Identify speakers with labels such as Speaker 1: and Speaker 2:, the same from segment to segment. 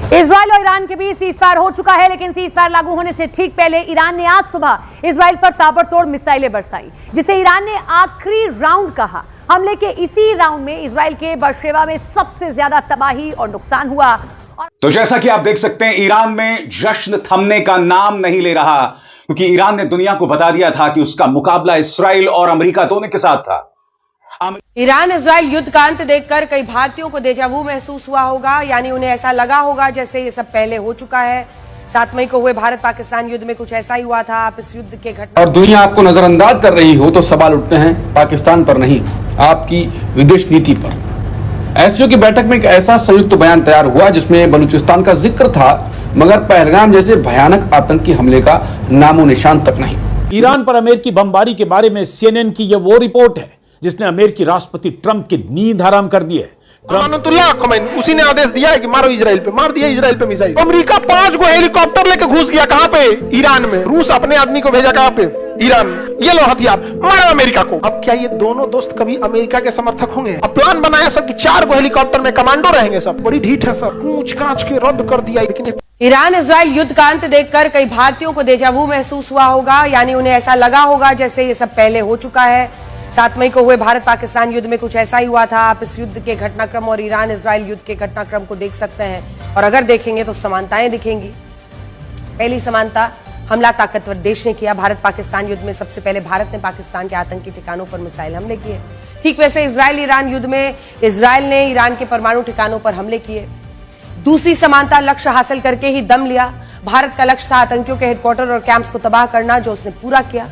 Speaker 1: Israel और Iran के बीच ceasefire हो चुका है, लेकिन सीजफायर लागू होने से ठीक पहले ईरान ने आज सुबह इजराइल पर ताबड़तोड़ मिसाइलें बरसाई, जिसे ईरान ने आखिरी राउंड कहा। हमले के इसी राउंड में इजराइल के बरशेवा में सबसे ज्यादा तबाही और नुकसान हुआ।
Speaker 2: तो जैसा कि आप देख सकते हैं, ईरान में जश्न थमने का नाम नहीं ले रहा, क्योंकि ईरान ने दुनिया को बता दिया था कि उसका मुकाबला इस्राइल और अमेरिका दोनों के साथ था।
Speaker 3: ईरान इजराइल युद्ध का अंत देखकर कई भारतीयों को डेजावू महसूस हुआ होगा, यानी उन्हें ऐसा लगा होगा जैसे ये सब पहले हो चुका है। 7 मई को हुए भारत पाकिस्तान युद्ध में कुछ ऐसा ही हुआ था। आप इस युद्ध के घटना
Speaker 4: और दुनिया आपको नजरअंदाज कर रही हो तो सवाल उठते हैं पाकिस्तान पर नहीं, आपकी विदेश नीति पर। एससीओ की बैठक में एक ऐसा संयुक्त बयान तैयार हुआ जिसमें बलूचिस्तान का जिक्र था, मगर पहलगाम जैसे भयानक आतंकी हमले का नामो निशान तक नहीं।
Speaker 5: ईरान पर अमेरिकी बमबारी के बारे में CNN की यह वो रिपोर्ट है जिसने अमेरिकी राष्ट्रपति ट्रंप की नींद हराम कर दी है।
Speaker 6: उसी ने आदेश दिया है कि मारो इजराइल पे, मार दिया इजराइल पे मिसाइल। अमेरिका 5 गो हेलीकॉप्टर लेके घुस गया कहां पे? ईरान में। रूस अपने आदमी को भेजा कहां पे? ईरान में। ये लो हथियार, मारो अमेरिका को। अब क्या ये दोनों दोस्त कभी अमेरिका के समर्थक होंगे? अब प्लान बनाया सब कि 4 गो हेलीकॉप्टर में कमांडो रहेंगे सब। बड़ी ढीठ है सर, कूच कांच के रद्द कर दिया। लेकिन
Speaker 3: ईरान इजराइल युद्ध का अंत देखकर कई भारतीयों को डेजावू महसूस हुआ होगा, यानी उन्हें ऐसा लगा होगा जैसे ये सब पहले हो चुका है। 7 मई को हुए भारत पाकिस्तान युद्ध में कुछ ऐसा ही हुआ था। आप इस युद्ध के घटनाक्रम और ईरान इजराइल युद्ध के घटनाक्रम को देख सकते हैं, और अगर देखेंगे तो समानताएं दिखेंगी। पहली समानता, हमला ताकतवर देश ने किया। भारत पाकिस्तान युद्ध में सबसे पहले भारत ने पाकिस्तान के आतंकी ठिकानों पर मिसाइल हमले किए। ठीक वैसे इजराइल ईरान युद्ध में इजराइल ने ईरान के परमाणु ठिकानों पर हमले किए। दूसरी समानता, लक्ष्य हासिल करके ही दम लिया। भारत का लक्ष्य था आतंकियों के हेडक्वार्टर और कैंप्स को तबाह करना, जो उसने पूरा किया।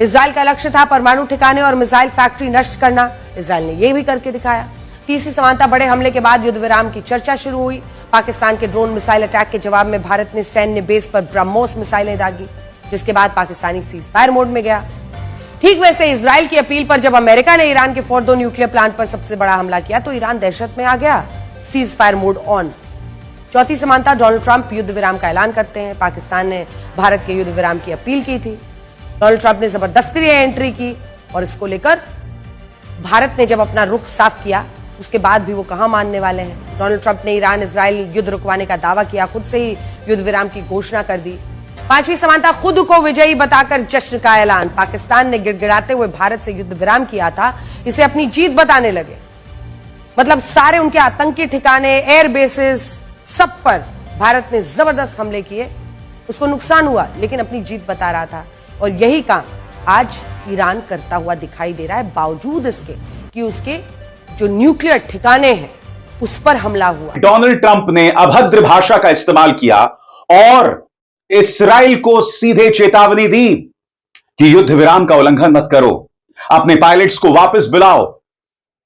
Speaker 3: इजराइल का लक्ष्य था परमाणु ठिकाने और मिसाइल फैक्ट्री नष्ट करना, इजराइल ने यह भी करके दिखाया। तीसरी समानता, बड़े हमले के बाद युद्ध विराम की चर्चा शुरू हुई। पाकिस्तान के ड्रोन मिसाइल अटैक के जवाब में भारत ने सैन्य बेस पर ब्रह्मोस मिसाइलें दागी, जिसके बाद पाकिस्तानी सीजफायर मोड में गया। ठीक वैसे इजराइल की अपील पर जब अमेरिका ने ईरान के फोर्डो न्यूक्लियर प्लांट पर सबसे बड़ा हमला किया तो ईरान दहशत में आ गया, सीजफायर मोड ऑन। चौथी समानता, डोनाल्ड ट्रंप युद्ध विराम का ऐलान करते हैं। पाकिस्तान ने भारत के युद्ध विराम की अपील की थी, डोनाल्ड ट्रंप ने जबरदस्ती एंट्री की, और इसको लेकर भारत ने जब अपना रुख साफ किया उसके बाद भी वो कहां मानने वाले हैं। डोनाल्ड ट्रंप ने ईरान इजराइल युद्ध रुकवाने का दावा किया, खुद से ही युद्ध विराम की घोषणा कर दी। पांचवी समानता, खुद को विजयी बताकर जश्न का ऐलान। पाकिस्तान ने गिड़गिड़ाते हुए भारत से युद्ध विराम किया था, इसे अपनी जीत बताने लगे। मतलब सारे उनके आतंकी ठिकाने, एयर बेसिस, सब पर भारत ने जबरदस्त हमले किए। उसको नुकसान हुआ लेकिन अपनी जीत बता रहा था, और यही काम आज ईरान करता हुआ दिखाई दे रहा है, बावजूद इसके कि उसके जो न्यूक्लियर ठिकाने हैं उस पर हमला हुआ।
Speaker 2: डोनाल्ड ट्रंप ने अभद्र भाषा का इस्तेमाल किया और इस्राइल को सीधे चेतावनी दी कि युद्ध विराम का उल्लंघन मत करो, अपने पायलट्स को वापस बुलाओ।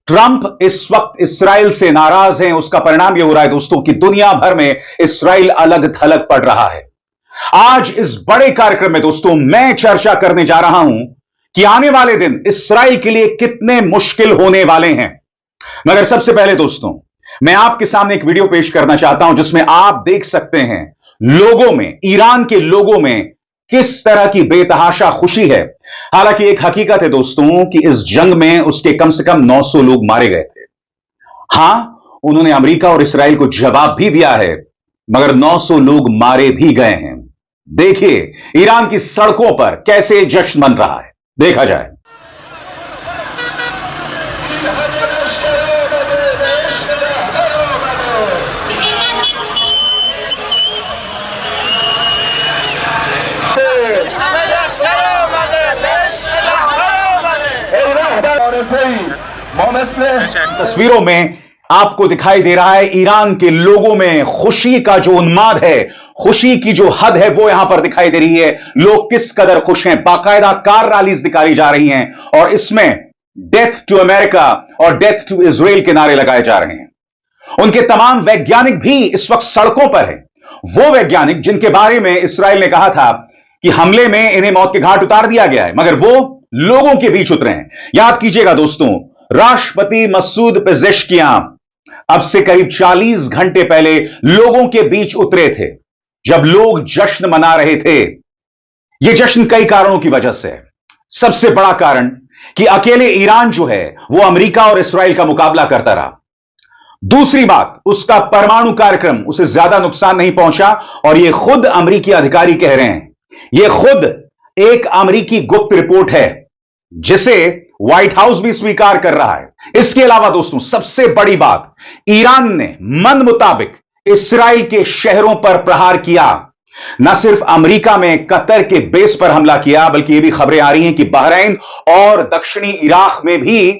Speaker 2: ट्रंप इस वक्त इस्राइल से नाराज हैं। उसका परिणाम यह हो रहा है दोस्तों कि दुनिया भर में इस्राइल अलग थलग पड़ रहा है। आज इस बड़े कार्यक्रम में दोस्तों मैं चर्चा करने जा रहा हूं कि आने वाले दिन इस्राइल के लिए कितने मुश्किल होने वाले हैं। मगर सबसे पहले दोस्तों मैं आपके सामने एक वीडियो पेश करना चाहता हूं जिसमें आप देख सकते हैं लोगों में, ईरान के लोगों में किस तरह की बेतहाशा खुशी है। हालांकि एक हकीकत है दोस्तों कि इस जंग में उसके कम से कम 900 लोग मारे गए थे। हां, उन्होंने अमेरिका और इस्राइल को जवाब भी दिया है, मगर 900 लोग मारे भी गए हैं। देखिए ईरान की सड़कों पर कैसे जश्न मन रहा है, देखा जाए। तस्वीरों में आपको दिखाई दे रहा है ईरान के लोगों में खुशी का जो उन्माद है, खुशी की जो हद है वो यहां पर दिखाई दे रही है। लोग किस कदर खुश हैं, बाकायदा कार रैलीज निकाली जा रही हैं और इसमें डेथ टू अमेरिका और डेथ टू इजराइल के नारे लगाए जा रहे हैं। उनके तमाम वैज्ञानिक भी इस वक्त सड़कों पर हैं, वो वैज्ञानिक जिनके बारे में इस्राइल ने कहा था कि हमले में इन्हें मौत के घाट उतार दिया गया है, मगर वो लोगों के बीच उतरे हैं। याद कीजिएगा दोस्तों, राष्ट्रपति मसूद पेजेश्कियां अब से करीब 40 घंटे पहले लोगों के बीच उतरे थे, जब लोग जश्न मना रहे थे। यह जश्न कई कारणों की वजह से है। सबसे बड़ा कारण कि अकेले ईरान जो है वो अमेरिका और इस्राइल का मुकाबला करता रहा। दूसरी बात, उसका परमाणु कार्यक्रम उसे ज्यादा नुकसान नहीं पहुंचा, और यह खुद अमेरिकी अधिकारी कह रहे हैं। यह खुद एक अमेरिकी गुप्त रिपोर्ट है जिसे व्हाइट हाउस भी स्वीकार कर रहा है। इसके अलावा दोस्तों, सबसे बड़ी बात, ईरान ने मन मुताबिक इस्राइल के शहरों पर प्रहार किया। न सिर्फ अमेरिका में कतर के बेस पर हमला किया, बल्कि यह भी खबरें आ रही हैं कि बहरीन और दक्षिणी इराक में भी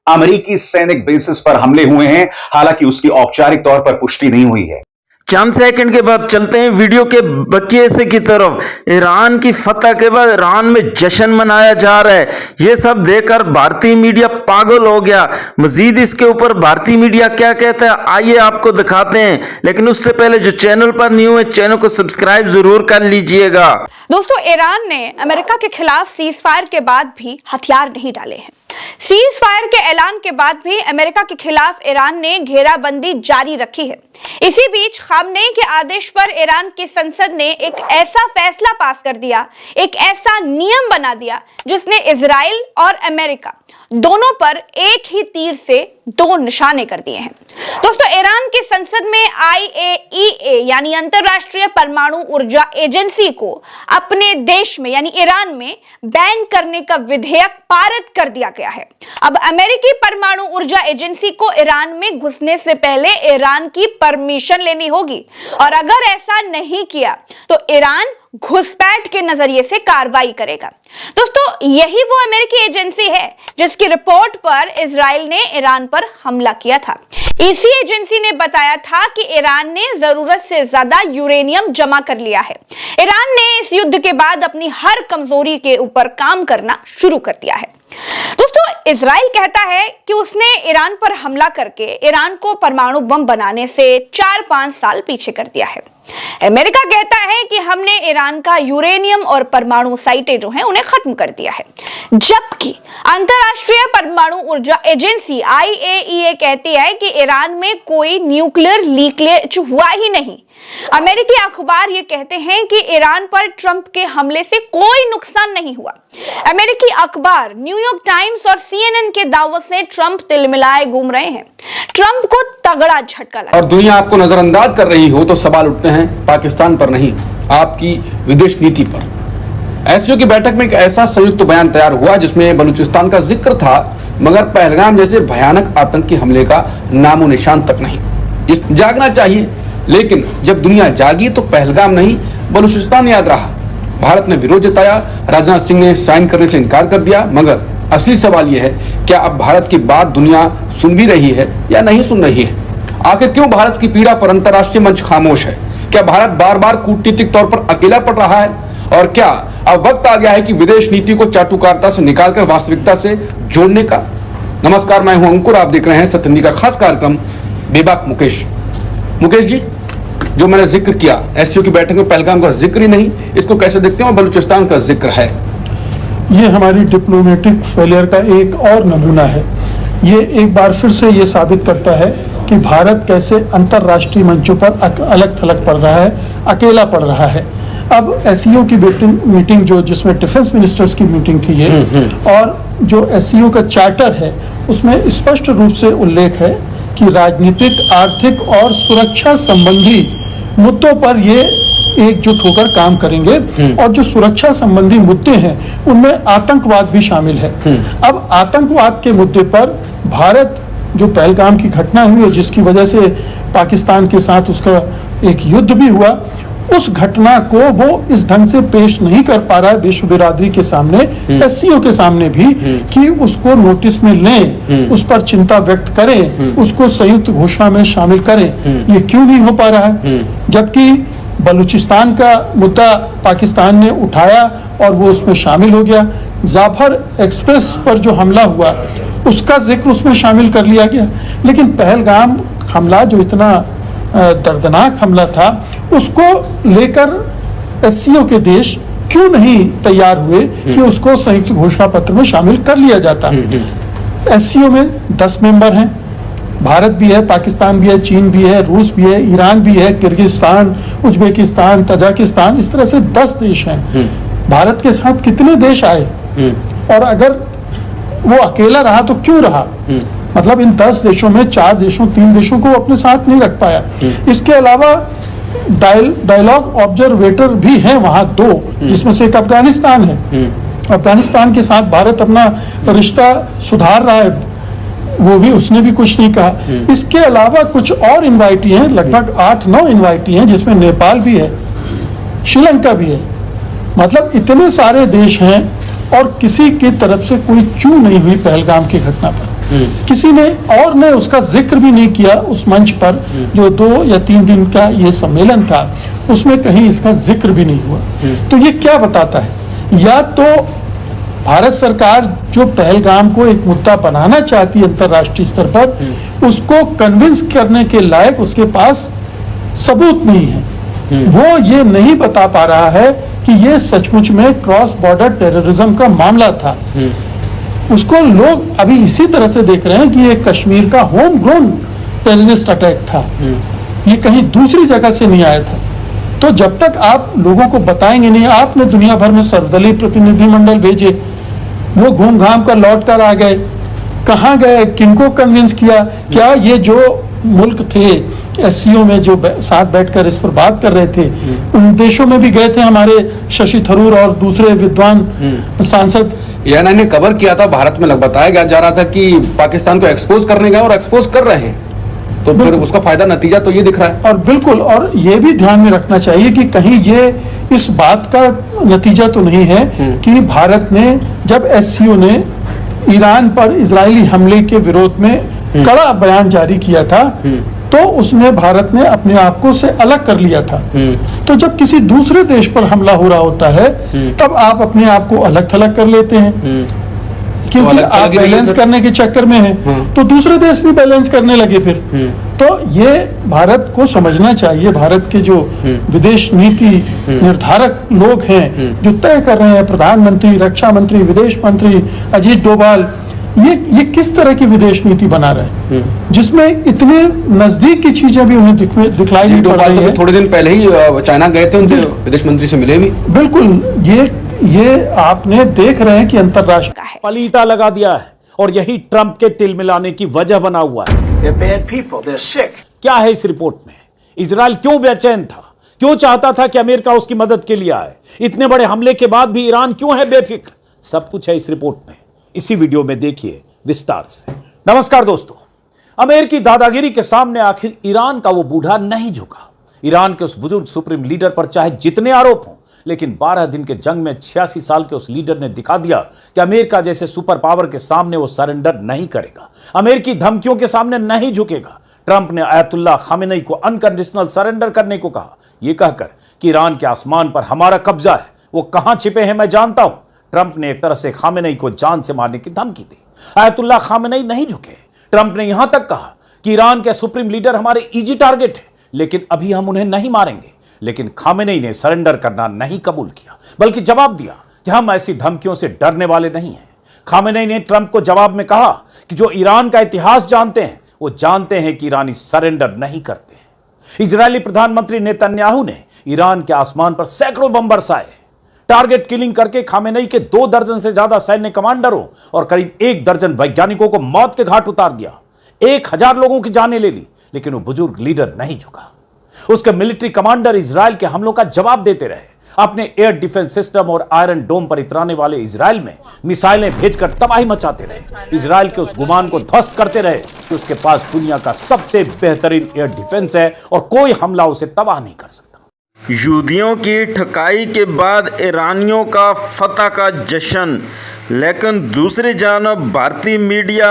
Speaker 2: अमेरिकी सैनिक बेसिस पर हमले हुए हैं। हालांकि उसकी औपचारिक तौर पर पुष्टि नहीं हुई है।
Speaker 7: चंद सेकंड के बाद चलते हैं वीडियो के बच्चे से की तरफ। ईरान की फतह के बाद ईरान में जश्न मनाया जा रहा है। ये सब देखकर भारतीय मीडिया पागल हो गया। मजीद इसके ऊपर भारतीय मीडिया क्या कहता है, आइए आपको दिखाते हैं। लेकिन उससे पहले जो चैनल पर न्यू है, चैनल को सब्सक्राइब जरूर कर लीजिएगा।
Speaker 8: दोस्तों, ईरान ने अमेरिका के खिलाफ सीज फायर के बाद भी हथियार नहीं डाले हैं। सीज फायर के ऐलान के बाद भी अमेरिका के खिलाफ ईरान ने घेराबंदी जारी रखी है। इसी बीच खामनेई के आदेश पर ईरान की संसद ने एक ऐसा फैसला पास कर दिया, एक ऐसा नियम बना दिया जिसने इजराइल और अमेरिका दोनों पर एक ही तीर से दो निशाने कर दिए हैं। दोस्तों, ईरान की संसद में IAEA यानी अंतरराष्ट्रीय परमाणु ऊर्जा एजेंसी को अपने देश में यानी ईरान में बैन करने का विधेयक पारित कर दिया गया है। अब अमेरिकी परमाणु ऊर्जा एजेंसी को ईरान में घुसने से पहले ईरान की परमिशन लेनी होगी, और अगर ऐसा नहीं किया तो ईरान घुसपैठ के नजरिए से कार्रवाई करेगा। दोस्तों, यही वो अमेरिकी एजेंसी है जिसकी रिपोर्ट पर इजराइल ने ईरान पर हमला किया था। इसी एजेंसी ने बताया था कि ईरान ने जरूरत से ज्यादा यूरेनियम जमा कर लिया है। ईरान ने इस युद्ध के बाद अपनी हर कमजोरी के ऊपर काम करना शुरू कर दिया है। दोस्तों, इजराइल कहता है कि उसने ईरान पर हमला करके ईरान को परमाणु बम बनाने से 4-5 साल पीछे कर दिया है। अमेरिका कहता है कि हमने ईरान का यूरेनियम और परमाणु साइटें जो हैं उन्हें खत्म कर दिया है, जबकि अंतरराष्ट्रीय परमाणु ऊर्जा एजेंसी IAEA कहती है कि ईरान में कोई न्यूक्लियर लीकेज हुआ ही नहीं। अमेरिकी अखबार ये कहते हैं कि ईरान पर ट्रंप के हमले से कोई नुकसान नहीं हुआ। अमेरिकी अखबार न्यूयॉर्क टाइम्स और CNN के दावों से ट्रंप तिलमिलाए घूम रहे हैं। ट्रंप को तगड़ा झटका लगा।
Speaker 4: और दुनिया आपको नजरअंदाज कर रही हो तो सवाल उठते हैं पाकिस्तान पर नहीं, आपकी विदेश नीति पर। एससीओ की बैठक में एक ऐसा संयुक्त बयान तैयार हुआ जिसमें बलूचिस्तान का जिक्र था, मगर पहलगाम जैसे भयानक आतंकी हमले का नामो निशान तक नहीं। जागना चाहिए, लेकिन जब दुनिया जागी तो पहलगाम नहीं बलूचिस्तान याद रहा। भारत ने विरोध जताया, राजनाथ सिंह ने साइन करने से इनकार कर दिया। मगर असली सवाल यह है, क्या अब भारत की बात दुनिया सुन भी रही है या नहीं सुन रही है? आखिर क्यों भारत की पीड़ा पर अंतर्राष्ट्रीय मंच खामोश है? क्या भारत बार बार कूटनीतिक तौर पर अकेला पड़ रहा है? और क्या अब वक्त आ गया है कि विदेश नीति को चाटुकारिता से निकालकर वास्तविकता से जोड़ने का? नमस्कार, मैं हूं अंकुर, आप देख रहे हैं सत्य का खास कार्यक्रम बेबाक मुकेश। मुकेश जी, जो मैंने जिक्र किया, एससीओ की बैठक में पहलगाम का जिक्र ही नहीं, इसको कैसे देखते हैं? और बलूचिस्तान का जिक्र है।
Speaker 9: ये हमारी डिप्लोमेटिक फेलियर का एक और नमूना है। ये एक बार फिर से ये साबित करता है कि भारत कैसे अंतर्राष्ट्रीय मंचों पर अलग थलग पड़ रहा है, अकेला पड़ रहा है। अब एससीओ की मीटिंग जो जिसमें डिफेंस मिनिस्टर्स की मीटिंग थी ये, और जो एससीओ का चार्टर है उसमें स्पष्ट रूप से उल्लेख है कि राजनीतिक, आर्थिक और सुरक्षा संबंधी मुद्दों पर ये एकजुट होकर काम करेंगे। और जो सुरक्षा संबंधी मुद्दे हैं उनमें आतंकवाद भी शामिल है। अब आतंकवाद के मुद्दे पर भारत, जो पहलगाम की घटना हुई है जिसकी वजह से पाकिस्तान के साथ उसका एक युद्ध भी हुआ, उस घटना को वो इस ढंग से पेश नहीं कर पा रहा है विश्व बिरादरी के सामने, एससीओ के सामने भी, कि उसको नोटिस में लें, उस पर चिंता व्यक्त करें, उसको संयुक्त घोषणा में शामिल करें। ये क्यों नहीं हो पा रहा है? जबकि बलूचिस्तान का मुद्दा पाकिस्तान ने उठाया और वो उसमें शामिल हो गया। जाफर एक्सप्रेस पर जो हमला हुआ उसका जिक्र उसमें शामिल कर लिया गया। लेकिन पहलगाम हमला जो इतना दर्दनाक हमला था, उसको लेकर एससीओ के देश क्यों नहीं तैयार हुए कि उसको संयुक्त घोषणा पत्र में शामिल कर लिया जाता? एससीओ में 10 मेंबर हैं, भारत भी है, पाकिस्तान भी है, चीन भी है, रूस भी है, ईरान भी है, किर्गिस्तान, उज्बेकिस्तान, तजाकिस्तान, इस तरह से 10 देश हैं। भारत के साथ कितने देश आए? और अगर वो अकेला रहा तो क्यों रहा? मतलब इन 10 देशों में 4 देशों 3 देशों को अपने साथ नहीं रख पाया। इसके अलावा डायलॉग ऑब्जर्वेटर भी हैं वहां 2, जिसमें से एक अफगानिस्तान है। अफगानिस्तान के साथ भारत अपना रिश्ता सुधार रहा है, वो भी, उसने भी कुछ नहीं कहा। इसके अलावा कुछ और इन्वाइटी हैं, लगभग 8-9 इन्वाइटी हैं, जिसमें नेपाल भी है, श्रीलंका भी है। मतलब इतने सारे देश हैं और किसी की तरफ से कोई चूक नहीं हुई पहलगाम की घटना पर। किसी ने और ने उसका जिक्र भी नहीं किया उस मंच पर, जो 2 या 3 दिन का ये सम्मेलन था, उसमें कहीं इसका जिक्र भी नहीं हुआ। तो ये क्या बताता है? या तो भारत सरकार जो पहलगाम को एक मुद्दा बनाना चाहती है अंतर्राष्ट्रीय स्तर पर, उसको कन्विंस करने के लायक उसके पास सबूत नहीं है। वो ये नहीं बता पा रहा है कि ये सचमुच में क्रॉस बॉर्डर टेररिज्म का मामला था। उसको लोग अभी इसी तरह से देख रहे हैं कि ये कश्मीर का होम ग्रोन टेररिस्ट अटैक था, ये कहीं दूसरी जगह से नहीं आया था। तो जब तक आप लोगों को बताएंगे नहीं, आपने दुनिया भर में सर्वदलीय प्रतिनिधिमंडल भेजे, वो घूम घाम कर लौट कर आ गए, कहाँ गए, किनको कन्विंस किया? क्या ये जो मुल्क थे एससीओ में जो साथ बैठकर इस पर बात कर रहे थे, उन देशों में भी गए थे हमारे शशि थरूर और दूसरे विद्वान सांसद?
Speaker 4: एएनआई ने कवर किया था, भारत में बताया जा रहा था कि पाकिस्तान को एक्सपोज करने गए और एक्सपोज कर रहे हैं, तो फिर उसका फायदा नतीजा तो ये दिख रहा है।
Speaker 9: और बिल्कुल, और ये भी ध्यान में रखना चाहिए कि कहीं ये इस बात का नतीजा तो नहीं है कि भारत ने जब एससीओ ने ईरान पर इजरायली हमले के विरोध में कड़ा बयान जारी किया था, तो उसमें भारत ने अपने आप को से अलग कर लिया था। तो जब किसी दूसरे देश पर हमला हो रहा होता है, तब आप अपने आप को अलग थलग कर लेते हैं, क्योंकि
Speaker 4: तो
Speaker 9: आप बैलेंस करने के चक्कर में हैं, तो दूसरे देश भी बैलेंस करने लगे फिर। तो ये भारत को समझना चाहिए, भारत के जो विदेश नीति निर्धारक लोग हैं, जो तय कर रहे हैं, प्रधानमंत्री, रक्षा मंत्री, विदेश मंत्री अजीत डोभाल, ये किस तरह की विदेश नीति बना रहे हैं, जिसमें इतने नजदीक की चीजें भी उन्हें दिखलाई नहीं पड़ रही है।
Speaker 4: थोड़े दिन पहले ही चाइना गए थे, उनसे विदेश मंत्री से मिले भी।
Speaker 9: बिल्कुल, ये आपने देख रहे हैं कि अंतर्राष्ट्रीय
Speaker 5: पलीता लगा दिया है और यही ट्रंप के तिल मिलाने की वजह बना हुआ है। क्या है इस रिपोर्ट में? इजराइल क्यों बेचैन था? क्यों चाहता था कि अमेरिका उसकी मदद के लिए आए? इतने बड़े हमले के बाद भी ईरान क्यों है बेफिक्र? सब कुछ है इस रिपोर्ट में, इसी वीडियो में देखिए विस्तार से। नमस्कार दोस्तों, अमेरिकी दादागिरी के सामने आखिर ईरान का वो बूढ़ा नहीं झुका। ईरान के उस बुजुर्ग सुप्रीम लीडर पर चाहे जितने आरोप हों, लेकिन 12 दिन के जंग में 86 साल के उस लीडर ने दिखा दिया कि अमेरिका जैसे सुपर पावर के सामने वो सरेंडर नहीं करेगा, अमेरिकी धमकियों के सामने नहीं झुकेगा। ट्रंप ने आयतुल्लाह खामेनेई को अनकंडीशनल सरेंडर करने को कहा, यह कहकर कि ईरान के आसमान पर हमारा कब्जा है, वो कहां छिपे हैं मैं जानता हूं। ट्रंप ने एक तरह से खामेनेई को जान से मारने की धमकी दी। आयतुल्लाह खामेनेई नहीं झुके। ट्रंप ने यहां तक कहा कि ईरान के सुप्रीम लीडर हमारे इजी टारगेट है, लेकिन अभी हम उन्हें नहीं मारेंगे। लेकिन खामेनेई ने सरेंडर करना नहीं कबूल किया, बल्कि जवाब दिया कि हम ऐसी धमकियों से डरने वाले नहीं हैं। खामेनेई ने ट्रंप को जवाब में कहा कि जो ईरान का इतिहास जानते हैं, वो जानते हैं कि ईरानी सरेंडर नहीं करते। इजरायली प्रधानमंत्री नेतन्याहू ने ईरान के आसमान पर सैकड़ों बम बरसाए। टारगेट किलिंग करके खामेनेई के 2 दर्जन से ज्यादा सैन्य कमांडरों और करीब 1 दर्जन वैज्ञानिकों को मौत के घाट उतार दिया। 1000 लोगों की जानें ले ली, लेकिन वो बुजुर्ग लीडर नहीं झुका। उसके मिलिट्री कमांडर इजराइल के हमलों का जवाब देते रहे। अपने एयर डिफेंस सिस्टम और आयरन डोम पर इतराने वाले इजराइल में मिसाइलें भेजकर तबाही मचाते रहे। इजराइल के उस गुमान को ध्वस्त करते रहे कि उसके पास दुनिया का सबसे बेहतरीन एयर डिफेंस है और कोई हमला उसे तबाह नहीं कर सकता।
Speaker 7: यहूदियों की ठकाई के बाद ईरानियों का फतह का जश्न, लेकिन दूसरी जानब भारतीय मीडिया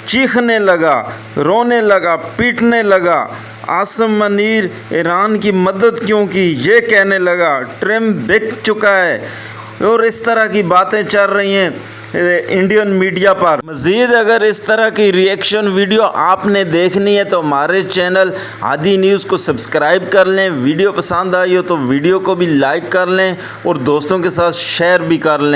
Speaker 7: चीखने लगा, रोने लगा, पीटने लगा। आसिम मनीर ईरान की मदद क्यों की, ये कहने लगा। ट्रंप बिक चुका है और इस तरह की बातें चल रही हैं इंडियन मीडिया पर। मज़ीद अगर इस तरह की रिएक्शन वीडियो आपने देखनी है तो हमारे चैनल आदि न्यूज़ को सब्सक्राइब कर लें। वीडियो पसंद आई हो तो वीडियो को भी लाइक कर लें और दोस्तों के साथ शेयर भी कर लें।